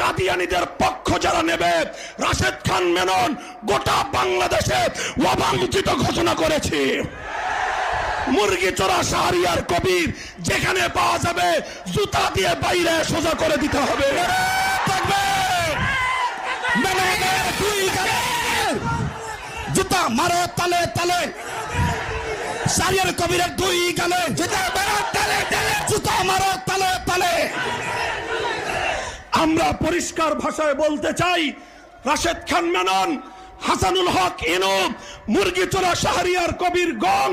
কাদিয়ানীদের পক্ষ যারা নেবে, রাশেদ খান মেনন গোটা বাংলাদেশে অবাঞ্ছিত ঘোষণা করেছি। মুরগিচোরা শাহরিয়ার কবির যেখানে পাওয়া যাবে জুতা দিয়ে বাইরে সোজা করে দিতে হবে। জুতা মারো তালে তালে, শাহরিয়ার কবিরের দুই গালে জুতা মারো তালে তালে, জুতা মারো তালে তালে। আমরা পরিষ্কার ভাষায় বলতে চাই, রাশেদ খান মেনন, হাসানুল হক ইনু, মুরগিচোরা শাহরিয়ার কবির গং,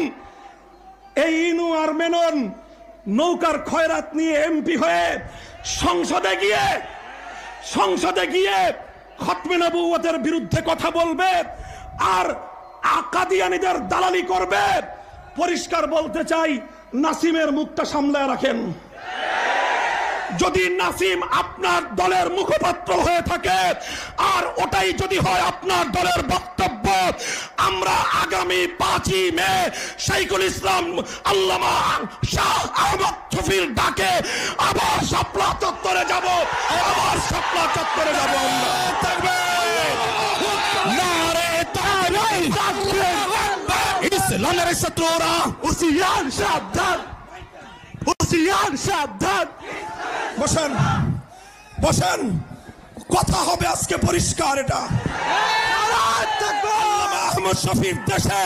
এই ইনু আর মেনন নৌকার খয়রাত নিয়ে এমপি হয়ে সংসদে গিয়ে খতমে নবুয়তের বিরুদ্ধে কথা বলবে আর কাদিয়ানীদের দালালি করবে। পরিষ্কার বলতে চাই, নাসিমের মুখটা সামলায় রাখেন। যদি নাসিম আপনার দলের মুখপাত্র হয়ে থাকে আর ওটাই যদি হয় আপনার দলের বক্তব্য, আমরা আগামী 5ই মে শাইখুল ইসলাম আল্লামা শাহ আহমদ শফির ডাকে আবার শাপলা চত্বরে যাব। ইসলামের শত্রুরা হুঁশিয়ার সাবধান, হুঁশিয়ার সাবধান। বসেন, কথা হবে আজকে পরিষ্কার। এটা আহমদ শফির দেশে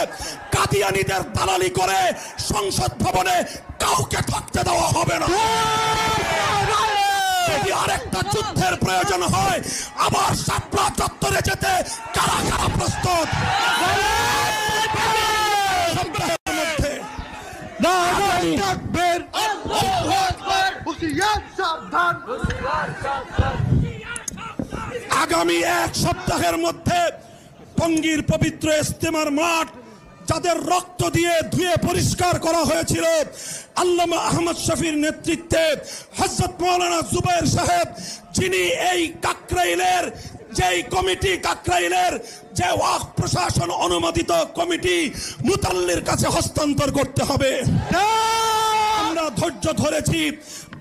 কাদিয়ানীদের দালালি করে সংসদ ভবনে কাউকে থাকতে দেওয়া হবে না। যদি আরেকটা যুদ্ধের প্রয়োজন হয়, আবার শাপলা চত্বরে যেতে কারা কারা প্রস্তুত? আগামী 1 সপ্তাহের মধ্যে টঙ্গীর পবিত্র ইজতেমার মাঠ যাদের রক্ত দিয়ে ধুয়ে পরিষ্কার করা হয়েছিল, আল্লামা আহমদ শফির নেতৃত্বে হযরত মাওলানা জুবায়ের সাহেব, যিনি এই কাকরাইলের যে ওয়াক্ফ প্রশাসন অনুমোদিত কমিটি মুতাল্লির কাছে হস্তান্তর করতে হবে। আমরা ধৈর্য ধরেছি,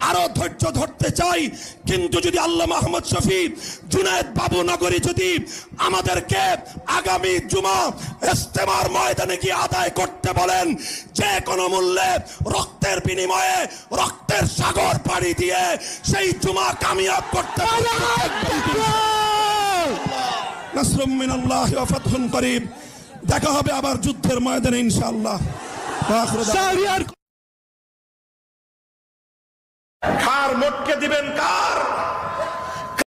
আরো ধৈর্য ধরতে চাই, কিন্তু যদি আল্লামা আহমদ শফি, জুনায়েদ বাবু নগরী যদি আমাদেরকে আগামী জুমা ইজতেমার ময়দানে গিয়ে আদায় করতে বলেন, যে কোনো মূল্যে রক্তের বিনিময়ে, রক্তের সাগর পাড়ি দিয়ে সেই জুমা কামিয়াব করতে নাসরুম মিনাল্লাহি ওয়া ফাতহুন করিব। দেখা হবে আবার যুদ্ধের ময়দানে ইনশাআল্লাহ। কার মোটকে দিবেন কার?